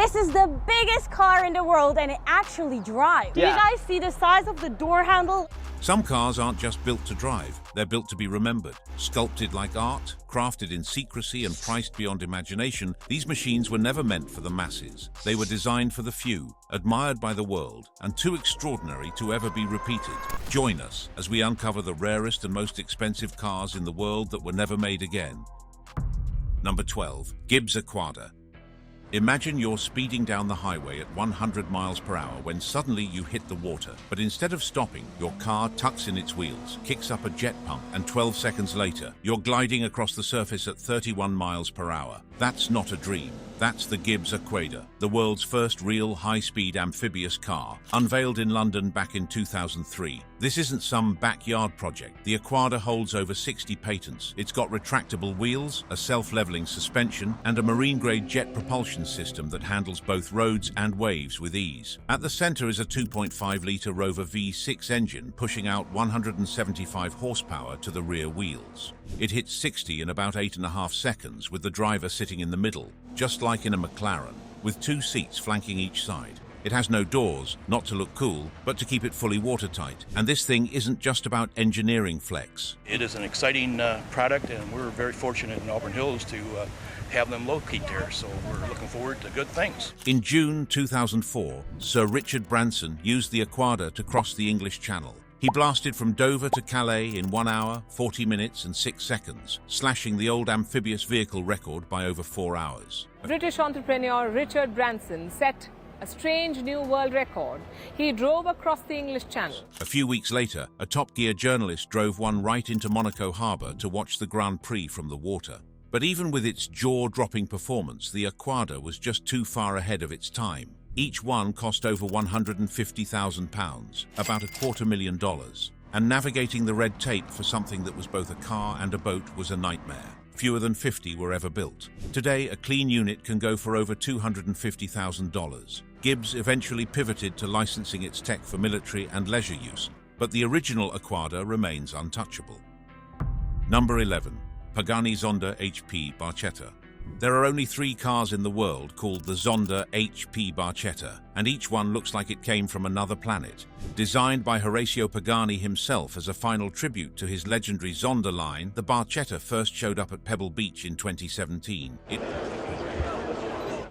This is the biggest car in the world and it actually drives. Do you guys see the size of the door handle? Some cars aren't just built to drive, they're built to be remembered. Sculpted like art, crafted in secrecy and priced beyond imagination, these machines were never meant for the masses. They were designed for the few, admired by the world, and too extraordinary to ever be repeated. Join us as we uncover the rarest and most expensive cars in the world that were never made again. Number 12. Gibbs Aquadada. Imagine you're speeding down the highway at 100 miles per hour when suddenly you hit the water. But instead of stopping, your car tucks in its wheels, kicks up a jet pump, and 12 seconds later, you're gliding across the surface at 31 miles per hour. That's not a dream. That's the Gibbs Aquadada, the world's first real high-speed amphibious car, unveiled in London back in 2003. This isn't some backyard project. The Aquadada holds over 60 patents. It's got retractable wheels, a self-leveling suspension, and a marine-grade jet propulsion system that handles both roads and waves with ease. At the center is a 2.5-litre Rover V6 engine pushing out 175 horsepower to the rear wheels. It hits 60 in about 8.5 seconds with the driver sitting in the middle, just like in a McLaren, with 2 seats flanking each side. It has no doors, not to look cool, but to keep it fully watertight. And this thing isn't just about engineering flex. It is an exciting product, and we're very fortunate in Auburn Hills to have them locate there, so we're looking forward to good things. In June 2004, Sir Richard Branson used the Aquadada to cross the English Channel. He blasted from Dover to Calais in 1 hour, 40 minutes and 6 seconds, slashing the old amphibious vehicle record by over 4 hours. British entrepreneur Richard Branson set a strange new world record. He drove across the English Channel. A few weeks later, a Top Gear journalist drove one right into Monaco Harbour to watch the Grand Prix from the water. But even with its jaw-dropping performance, the Aquadada was just too far ahead of its time. Each one cost over £150,000, about $250,000, and navigating the red tape for something that was both a car and a boat was a nightmare. Fewer than 50 were ever built. Today, a clean unit can go for over $250,000. Gibbs eventually pivoted to licensing its tech for military and leisure use, but the original Aquadada remains untouchable. Number 11. Pagani Zonda HP Barchetta. There are only 3 cars in the world called the Zonda HP Barchetta, and each one looks like it came from another planet. Designed by Horacio Pagani himself as a final tribute to his legendary Zonda line, the Barchetta first showed up at Pebble Beach in 2017.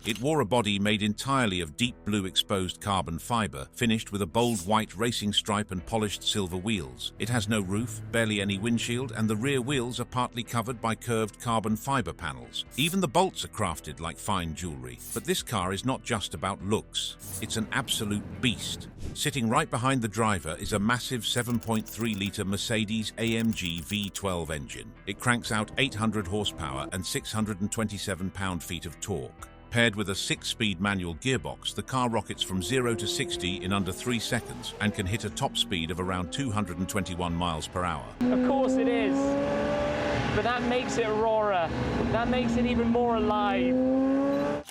It wore a body made entirely of deep blue exposed carbon fiber, finished with a bold white racing stripe and polished silver wheels. It has no roof, barely any windshield, and the rear wheels are partly covered by curved carbon fiber panels. Even the bolts are crafted like fine jewelry. But this car is not just about looks. It's an absolute beast. Sitting right behind the driver is a massive 7.3-litre Mercedes-AMG V12 engine. It cranks out 800 horsepower and 627 pound-feet of torque. Paired with a 6-speed manual gearbox, the car rockets from 0 to 60 in under 3 seconds and can hit a top speed of around 221 miles per hour. Of course it is, but that makes it rawer. That makes it even more alive.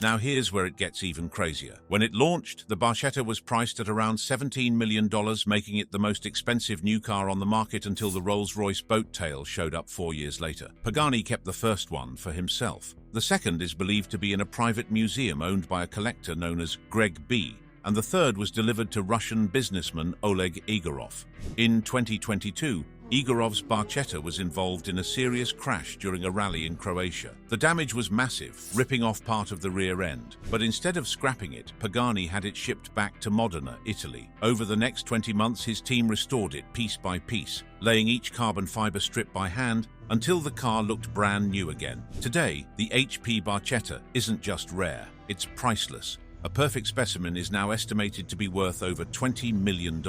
Now here's where it gets even crazier. When it launched, the Barchetta was priced at around $17 million, making it the most expensive new car on the market until the Rolls-Royce boat tail showed up 4 years later. Pagani kept the first one for himself. The second is believed to be in a private museum owned by a collector known as Greg B., and the third was delivered to Russian businessman Oleg Igorov. In 2022, Igorov's Barchetta was involved in a serious crash during a rally in Croatia. The damage was massive, ripping off part of the rear end. But instead of scrapping it, Pagani had it shipped back to Modena, Italy. Over the next 20 months, his team restored it piece by piece, laying each carbon fiber strip by hand until the car looked brand new again. Today, the HP Barchetta isn't just rare, it's priceless. A perfect specimen is now estimated to be worth over $20 million.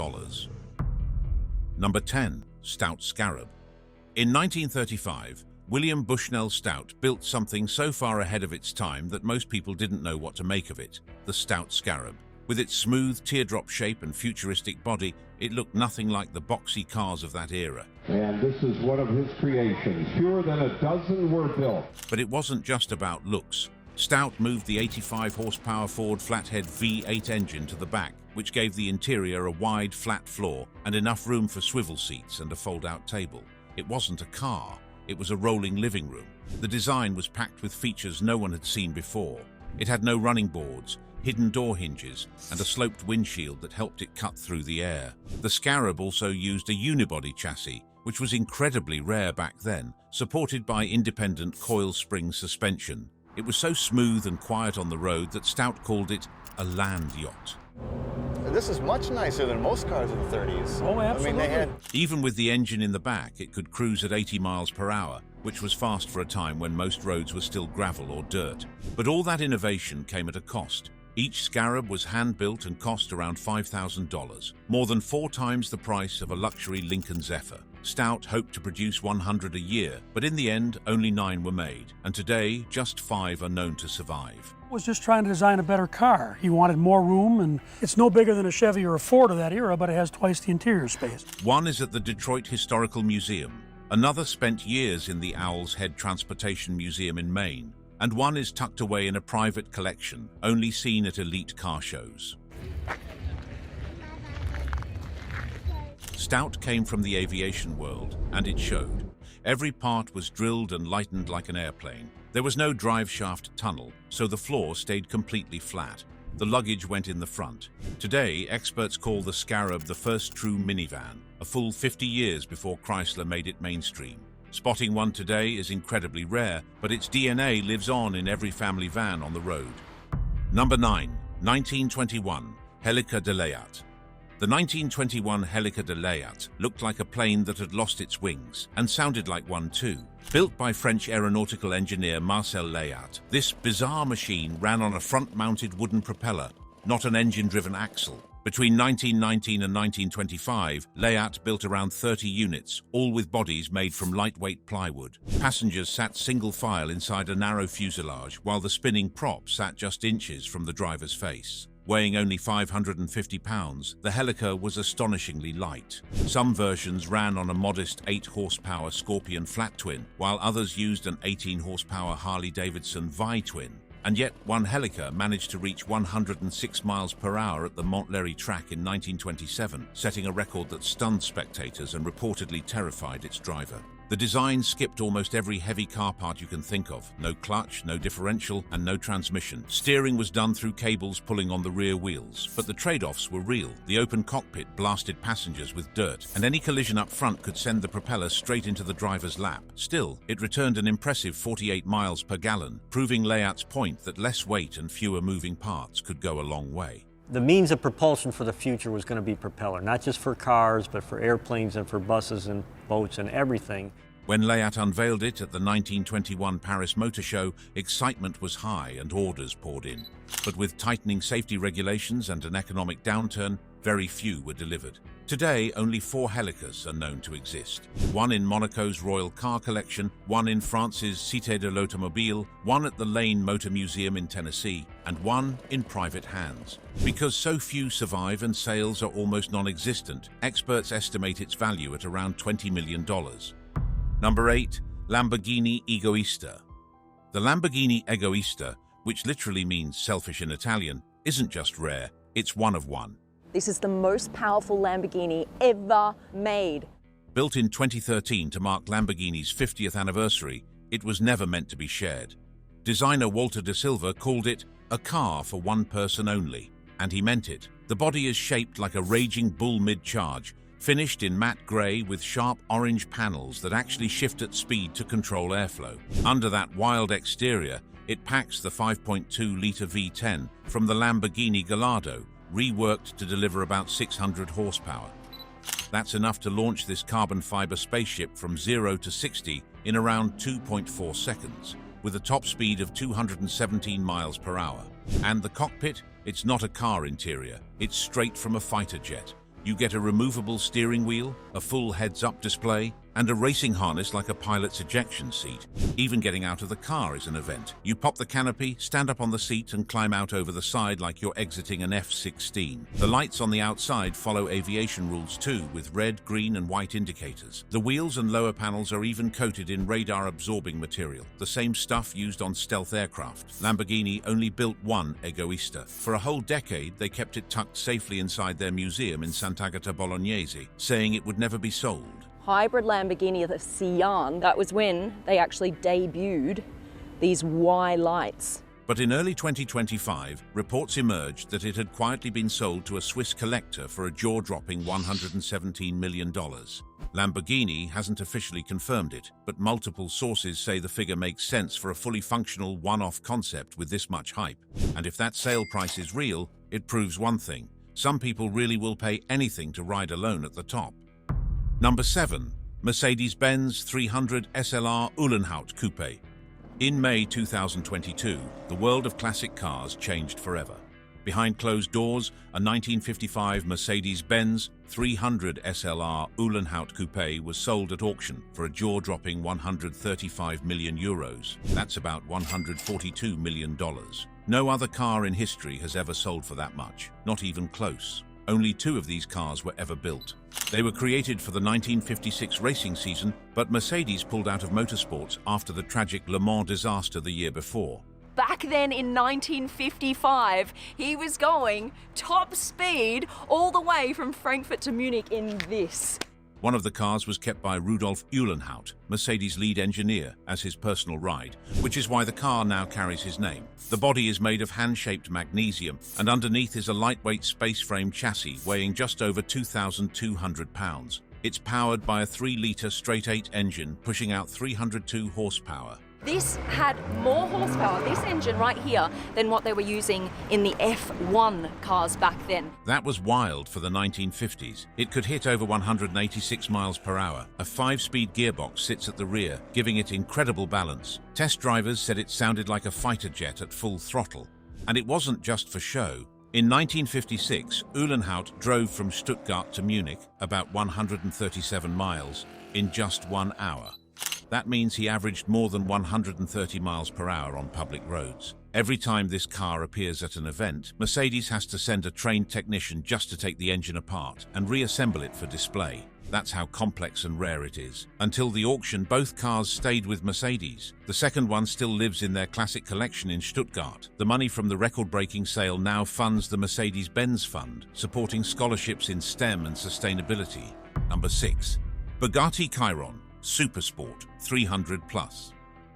Number 10. Stout Scarab. In 1935, William Bushnell Stout built something so far ahead of its time that most people didn't know what to make of it, the Stout Scarab. With its smooth teardrop shape and futuristic body, it looked nothing like the boxy cars of that era. And this is one of his creations. Fewer than a dozen were built. But it wasn't just about looks. Stout moved the 85-horsepower Ford flathead V8 engine to the back, which gave the interior a wide, flat floor and enough room for swivel seats and a fold-out table. It wasn't a car, it was a rolling living room. The design was packed with features no one had seen before. It had no running boards, hidden door hinges, and a sloped windshield that helped it cut through the air. The Scarab also used a unibody chassis, which was incredibly rare back then, supported by independent coil spring suspension. It was so smooth and quiet on the road that Stout called it a land yacht. This is much nicer than most cars of the 30s. Oh, absolutely. Even with the engine in the back, it could cruise at 80 miles per hour, which was fast for a time when most roads were still gravel or dirt. But all that innovation came at a cost. Each Scarab was hand-built and cost around $5,000, more than 4 times the price of a luxury Lincoln Zephyr. Stout hoped to produce 100 a year, but in the end, only 9 were made, and today, just 5 are known to survive. Was just trying to design a better car. He wanted more room, and it's no bigger than a Chevy or a Ford of that era, but it has twice the interior space. One is at the Detroit Historical Museum. Another spent years in the Owl's Head Transportation Museum in Maine, and one is tucked away in a private collection, only seen at elite car shows. Stout came from the aviation world, and it showed. Every part was drilled and lightened like an airplane. There was no drive shaft tunnel, so the floor stayed completely flat. The luggage went in the front. Today, experts call the Scarab the first true minivan, a full 50 years before Chrysler made it mainstream. Spotting one today is incredibly rare, but its DNA lives on in every family van on the road. Number 9. 1921 Helica de Leat. The 1921 Helica de Leat looked like a plane that had lost its wings, and sounded like one too. Built by French aeronautical engineer Marcel Leat, this bizarre machine ran on a front-mounted wooden propeller, not an engine-driven axle. Between 1919 and 1925, Leat built around 30 units, all with bodies made from lightweight plywood. Passengers sat single file inside a narrow fuselage, while the spinning prop sat just inches from the driver's face. Weighing only 550 pounds, the Helica was astonishingly light. Some versions ran on a modest 8-horsepower Scorpion flat twin, while others used an 18-horsepower Harley-Davidson Vi-twin. And yet, one Helica managed to reach 106 miles per hour at the Montlhéry track in 1927, setting a record that stunned spectators and reportedly terrified its driver. The design skipped almost every heavy car part you can think of. No clutch, no differential, and no transmission. Steering was done through cables pulling on the rear wheels. But the trade-offs were real. The open cockpit blasted passengers with dirt, and any collision up front could send the propeller straight into the driver's lap. Still, it returned an impressive 48 miles per gallon, proving Leat's point that less weight and fewer moving parts could go a long way. The means of propulsion for the future was going to be propeller, not just for cars, but for airplanes and for buses and boats and everything. When Leat unveiled it at the 1921 Paris Motor Show, excitement was high and orders poured in. But with tightening safety regulations and an economic downturn, very few were delivered. Today, only 4 Helicas are known to exist. One in Monaco's Royal Car Collection, one in France's Cité de l'Automobile, one at the Lane Motor Museum in Tennessee, and one in private hands. Because so few survive and sales are almost non-existent, experts estimate its value at around $20 million. Number 8. Lamborghini Egoista. The Lamborghini Egoista, which literally means selfish in Italian, isn't just rare, it's one of one. This is the most powerful Lamborghini ever made. Built in 2013 to mark Lamborghini's 50th anniversary, it was never meant to be shared. Designer Walter de Silva called it a car for one person only, and he meant it. The body is shaped like a raging bull mid-charge, finished in matte grey with sharp orange panels that actually shift at speed to control airflow. Under that wild exterior, it packs the 5.2-litre V10 from the Lamborghini Gallardo, reworked to deliver about 600 horsepower. That's enough to launch this carbon fiber spaceship from 0 to 60 in around 2.4 seconds, with a top speed of 217 miles per hour. And the cockpit? It's not a car interior, it's straight from a fighter jet. You get a removable steering wheel, a full heads-up display, and a racing harness like a pilot's ejection seat. Even getting out of the car is an event. You pop the canopy, stand up on the seat, and climb out over the side like you're exiting an F-16. The lights on the outside follow aviation rules too, with red, green, and white indicators. The wheels and lower panels are even coated in radar-absorbing material, the same stuff used on stealth aircraft. Lamborghini only built one Egoista. For a whole decade, they kept it tucked safely inside their museum in Sant'Agata Bolognese, saying it would never be sold. Hybrid Lamborghini, the Sian, that was when they actually debuted these Y lights. But in early 2025, reports emerged that it had quietly been sold to a Swiss collector for a jaw-dropping $117 million. Lamborghini hasn't officially confirmed it, but multiple sources say the figure makes sense for a fully functional one-off concept with this much hype. And if that sale price is real, it proves one thing: some people really will pay anything to ride alone at the top. Number 7. Mercedes-Benz 300 SLR Uhlenhaut Coupe. In May 2022, the world of classic cars changed forever. Behind closed doors, a 1955 Mercedes-Benz 300 SLR Uhlenhaut Coupe was sold at auction for a jaw-dropping €135 million. That's about $142 million. No other car in history has ever sold for that much, not even close. Only 2 of these cars were ever built. They were created for the 1956 racing season, but Mercedes pulled out of motorsports after the tragic Le Mans disaster the year before. Back then in 1955, he was going top speed all the way from Frankfurt to Munich in this. One of the cars was kept by Rudolf Uhlenhaut, Mercedes' lead engineer, as his personal ride, which is why the car now carries his name. The body is made of hand-shaped magnesium, and underneath is a lightweight space-frame chassis weighing just over 2,200 pounds. It's powered by a 3-litre straight-8 engine pushing out 302 horsepower. This had more horsepower, this engine right here, than what they were using in the F1 cars back then. That was wild for the 1950s. It could hit over 186 miles per hour. A 5-speed gearbox sits at the rear, giving it incredible balance. Test drivers said it sounded like a fighter jet at full throttle. And it wasn't just for show. In 1956, Uhlenhaut drove from Stuttgart to Munich, about 137 miles, in just 1 hour. That means he averaged more than 130 miles per hour on public roads. Every time this car appears at an event, Mercedes has to send a trained technician just to take the engine apart and reassemble it for display. That's how complex and rare it is. Until the auction, both cars stayed with Mercedes. The second one still lives in their classic collection in Stuttgart. The money from the record-breaking sale now funds the Mercedes-Benz Fund, supporting scholarships in STEM and sustainability. Number 6. Bugatti Chiron Supersport 300+.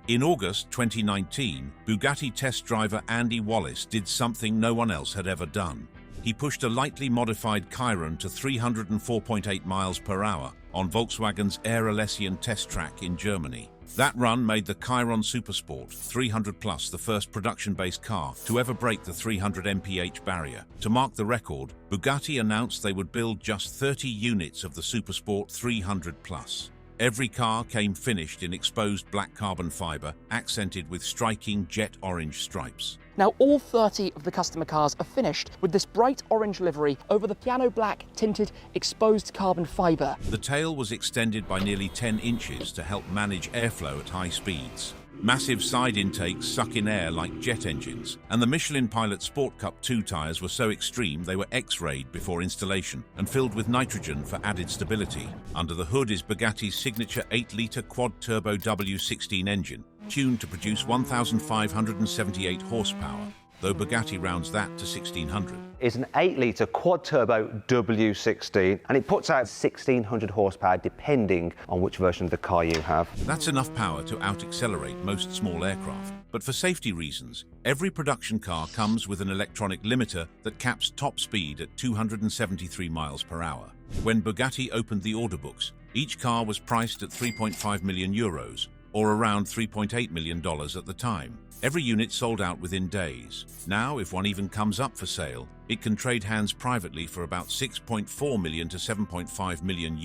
In August 2019, Bugatti test driver Andy Wallace did something no one else had ever done. He pushed a lightly modified Chiron to 304.8 miles per hour on Volkswagen's Air Alessian test track in Germany. That run made the Chiron Supersport 300+ the first production-based car to ever break the 300 mph barrier. To mark the record, Bugatti announced they would build just 30 units of the Supersport 300+. Every car came finished in exposed black carbon fiber, accented with striking jet orange stripes. Now, all 30 of the customer cars are finished with this bright orange livery over the piano black tinted exposed carbon fiber. The tail was extended by nearly 10 inches to help manage airflow at high speeds. Massive side intakes suck in air like jet engines, and the Michelin Pilot Sport Cup 2 tyres were so extreme they were X-rayed before installation and filled with nitrogen for added stability. Under the hood is Bugatti's signature 8-litre quad-turbo W16 engine, tuned to produce 1,578 horsepower, though Bugatti rounds that to 1,600. It's an 8-litre quad-turbo W16, and it puts out 1,600 horsepower depending on which version of the car you have. That's enough power to out-accelerate most small aircraft. But for safety reasons, every production car comes with an electronic limiter that caps top speed at 273 miles per hour. When Bugatti opened the order books, each car was priced at €3.5 million, or around $3.8 million at the time. Every unit sold out within days. Now, if one even comes up for sale, it can trade hands privately for about $6.4 million to $7.5 million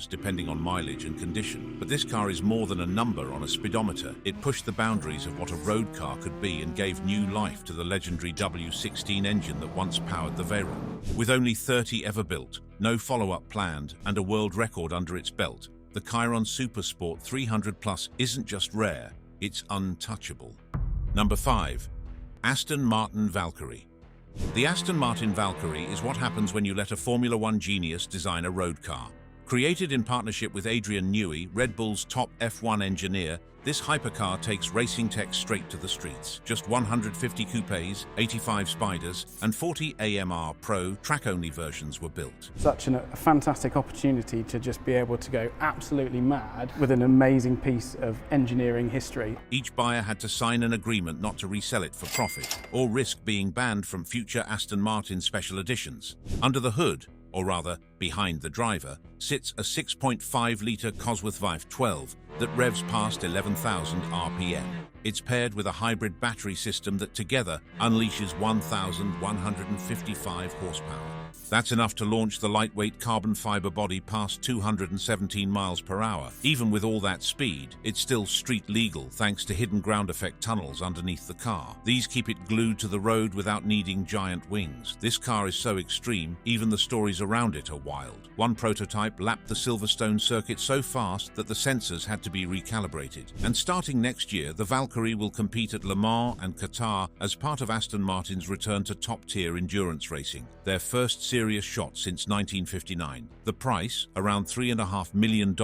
depending on mileage and condition. But this car is more than a number on a speedometer. It pushed the boundaries of what a road car could be and gave new life to the legendary W16 engine that once powered the Veyron. With only 30 ever built, no follow-up planned, and a world record under its belt, the Chiron Supersport 300+ isn't just rare, it's untouchable. Number 5. Aston Martin Valkyrie. The Aston Martin Valkyrie is what happens when you let a Formula One genius design a road car. Created in partnership with Adrian Newey, Red Bull's top F1 engineer, this hypercar takes racing tech straight to the streets. Just 150 coupes, 85 Spiders, and 40 AMR Pro track-only versions were built. Such a fantastic opportunity to just be able to go absolutely mad with an amazing piece of engineering history. Each buyer had to sign an agreement not to resell it for profit, or risk being banned from future Aston Martin special editions. Under the hood, or rather, behind the driver, sits a 6.5-litre Cosworth Vive 12 that revs past 11,000 RPM. It's paired with a hybrid battery system that together unleashes 1,155 horsepower. That's enough to launch the lightweight carbon fiber body past 217 miles per hour. Even with all that speed, it's still street legal thanks to hidden ground effect tunnels underneath the car. These keep it glued to the road without needing giant wings. This car is so extreme, even the stories around it are wild. One prototype lapped the Silverstone circuit so fast that the sensors had to be recalibrated. And starting next year, the Valkyrie will compete at Le Mans and Qatar as part of Aston Martin's return to top-tier endurance racing, their first serious shot since 1959. The price, around $3.5 million.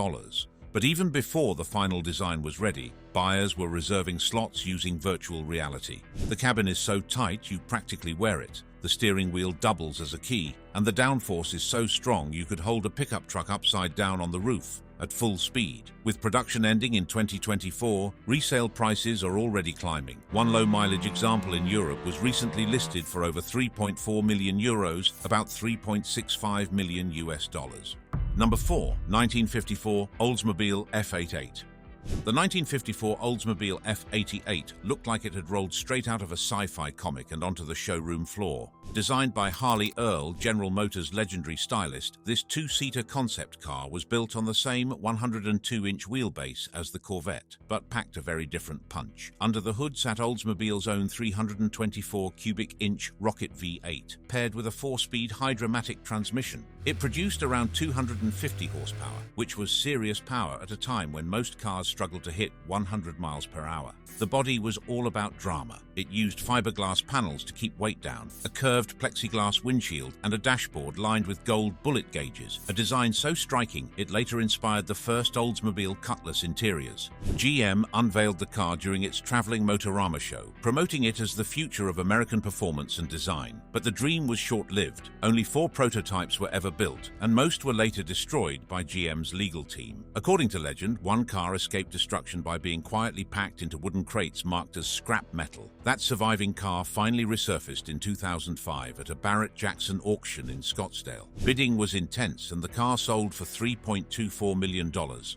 But even before the final design was ready, buyers were reserving slots using virtual reality. The cabin is so tight you practically wear it. The steering wheel doubles as a key, and the downforce is so strong you could hold a pickup truck upside down on the roof at full speed. With production ending in 2024, resale prices are already climbing. One low-mileage example in Europe was recently listed for over 3.4 million euros, about $3.65 million US dollars. Number 4, 1954 Oldsmobile F88. The 1954 Oldsmobile F88 looked like it had rolled straight out of a sci-fi comic and onto the showroom floor. Designed by Harley Earl, General Motors' legendary stylist, this two-seater concept car was built on the same 102-inch wheelbase as the Corvette, but packed a very different punch. Under the hood sat Oldsmobile's own 324 cubic inch Rocket V8, paired with a 4-speed Hydra-Matic transmission. It produced around 250 horsepower, which was serious power at a time when most cars struggled to hit 100 miles per hour. The body was all about drama. It used fiberglass panels to keep weight down, a curved plexiglass windshield, and a dashboard lined with gold bullet gauges, a design so striking it later inspired the first Oldsmobile Cutlass interiors. GM unveiled the car during its traveling Motorama show, promoting it as the future of American performance and design. But the dream was short-lived. Only 4 prototypes were ever built, and most were later destroyed by GM's legal team. According to legend, one car escaped destruction by being quietly packed into wooden crates marked as scrap metal. That surviving car finally resurfaced in 2005 at a Barrett-Jackson auction in Scottsdale. Bidding was intense and the car sold for $3.24 million,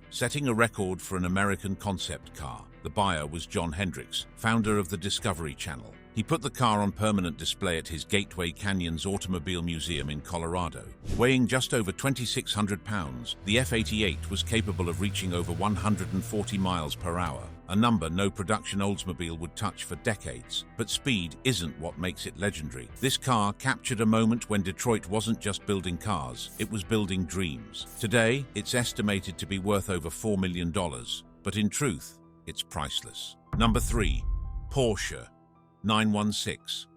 setting a record for an American concept car. The buyer was John Hendricks, founder of the Discovery Channel. He put the car on permanent display at his Gateway Canyons Automobile Museum in Colorado. Weighing just over 2,600 pounds, the F88 was capable of reaching over 140 miles per hour, a number no production Oldsmobile would touch for decades. But speed isn't what makes it legendary. This car captured a moment when Detroit wasn't just building cars, it was building dreams. Today, it's estimated to be worth over $4 million, but in truth, it's priceless. Number 3. Porsche 916.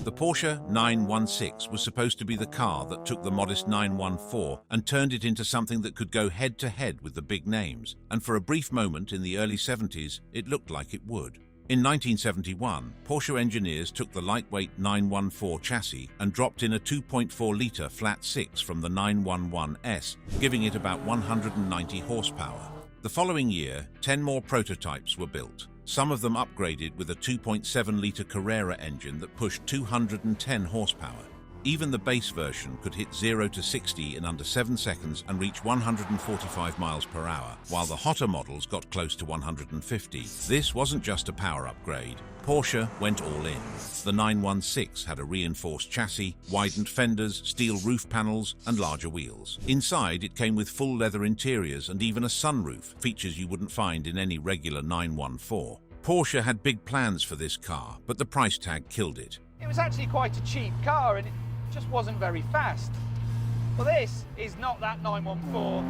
The Porsche 916 was supposed to be the car that took the modest 914 and turned it into something that could go head-to-head with the big names, and for a brief moment in the early 70s, it looked like it would. In 1971, Porsche engineers took the lightweight 914 chassis and dropped in a 2.4-litre flat 6 from the 911S, giving it about 190 horsepower. The following year, 10 more prototypes were built. Some of them upgraded with a 2.7-litre Carrera engine that pushed 210 horsepower. Even the base version could hit 0 to 60 in under 7 seconds and reach 145 miles per hour, while the hotter models got close to 150. This wasn't just a power upgrade. Porsche went all in. The 916 had a reinforced chassis, widened fenders, steel roof panels, and larger wheels. Inside, it came with full leather interiors and even a sunroof, features you wouldn't find in any regular 914. Porsche had big plans for this car, but the price tag killed it. It was actually quite a cheap car and it just wasn't very fast. Well, this is not that 914.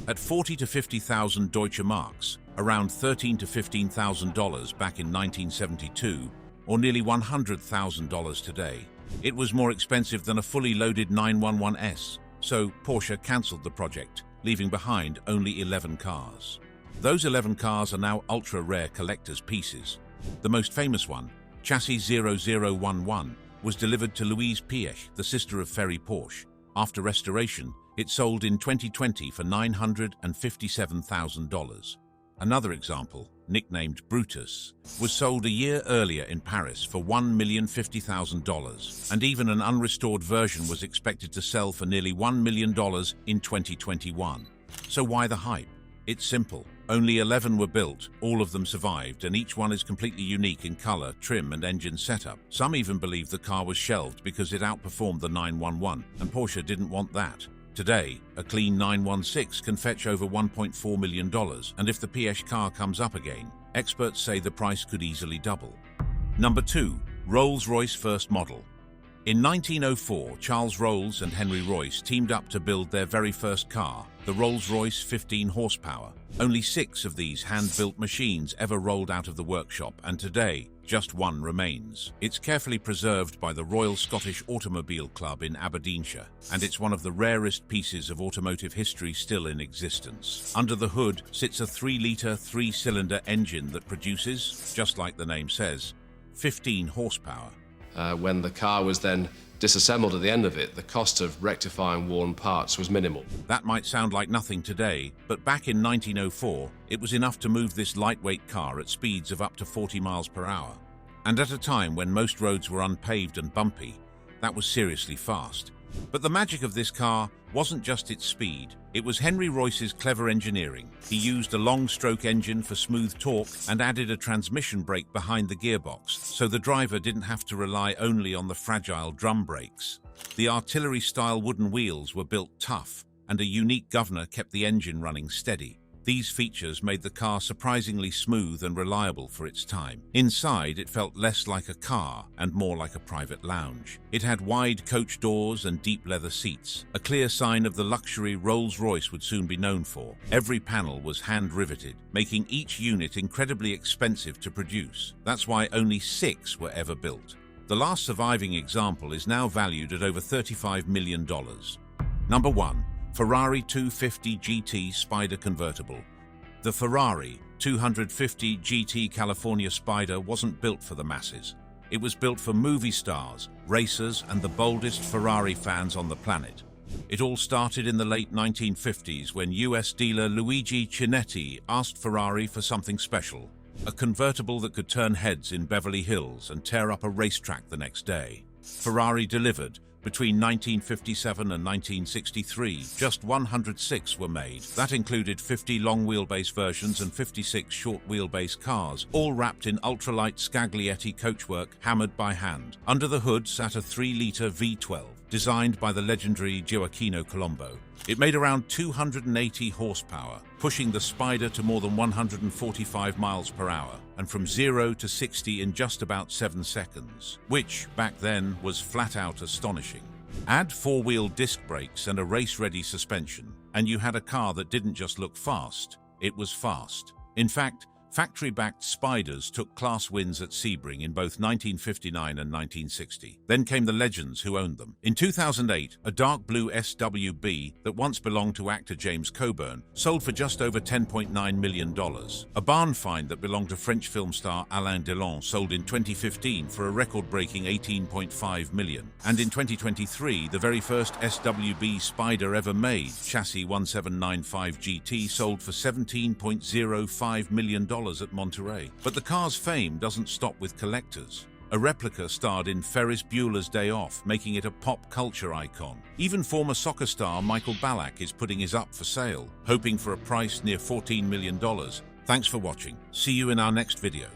At 40 to 50,000 Deutsche Marks, around $13,000 to $15,000 back in 1972, or nearly $100,000 today, it was more expensive than a fully loaded 911S. so Porsche cancelled the project, leaving behind only 11 cars. Those 11 cars are now ultra-rare collector's pieces. The most famous one, Chassis 0011, was delivered to Louise Piech, the sister of Ferry Porsche. After restoration, it sold in 2020 for $957,000. Another example, nicknamed Brutus, was sold a year earlier in Paris for $1,050,000, and even an unrestored version was expected to sell for nearly $1 million in 2021. So why the hype? It's simple. Only 11 were built, all of them survived, and each one is completely unique in color, trim, and engine setup. Some even believe the car was shelved because it outperformed the 911, and Porsche didn't want that. Today, a clean 916 can fetch over $1.4 million, and if the Piech car comes up again, experts say the price could easily double. Number 2. Rolls-Royce first model. In 1904, Charles Rolls and Henry Royce teamed up to build their very first car, the Rolls-Royce 15 horsepower. Only 6 of these hand-built machines ever rolled out of the workshop, and today, just one remains. It's carefully preserved by the Royal Scottish Automobile Club in Aberdeenshire, and it's one of the rarest pieces of automotive history still in existence. Under the hood sits a 3-litre, 3-cylinder engine that produces, just like the name says, 15 horsepower. When the car was then disassembled at the end of it, the cost of rectifying worn parts was minimal. That might sound like nothing today, but back in 1904, it was enough to move this lightweight car at speeds of up to 40 miles per hour. And at a time when most roads were unpaved and bumpy, that was seriously fast. But the magic of this car wasn't just its speed, it was Henry Royce's clever engineering. He used a long-stroke engine for smooth torque and added a transmission brake behind the gearbox, so the driver didn't have to rely only on the fragile drum brakes. The artillery-style wooden wheels were built tough, and a unique governor kept the engine running steady. These features made the car surprisingly smooth and reliable for its time. Inside, it felt less like a car and more like a private lounge. It had wide coach doors and deep leather seats, a clear sign of the luxury Rolls-Royce would soon be known for. Every panel was hand-riveted, making each unit incredibly expensive to produce. That's why only 6 were ever built. The last surviving example is now valued at over $35 million. Number 1. Ferrari 250 GT Spider Convertible. The Ferrari 250 GT California Spider wasn't built for the masses. It was built for movie stars, racers, and the boldest Ferrari fans on the planet. It all started in the late 1950s when US dealer Luigi Chinetti asked Ferrari for something special, a convertible that could turn heads in Beverly Hills and tear up a racetrack the next day. Ferrari delivered. Between 1957 and 1963, just 106 were made. That included 50 long-wheelbase versions and 56 short-wheelbase cars, all wrapped in ultralight Scaglietti coachwork hammered by hand. Under the hood sat a 3-litre V12, designed by the legendary Gioacchino Colombo. It made around 280 horsepower, pushing the Spider to more than 145 miles per hour, and from 0 to 60 in just about 7 seconds, which, back then, was flat-out astonishing. Add 4-wheel disc brakes and a race-ready suspension, and you had a car that didn't just look fast, it was fast. In fact, factory-backed Spiders took class wins at Sebring in both 1959 and 1960. Then came the legends who owned them. In 2008, a dark blue SWB that once belonged to actor James Coburn sold for just over $10.9 million. A barn find that belonged to French film star Alain Delon sold in 2015 for a record-breaking $18.5 million. And in 2023, the very first SWB Spider ever made, chassis 1795 GT, sold for $17.05 million at Monterey. But the car's fame doesn't stop with collectors. A replica starred in Ferris Bueller's Day Off, making it a pop culture icon. Even former soccer star Michael Ballack is putting his up for sale, hoping for a price near $14 million. Thanks for watching. See you in our next video.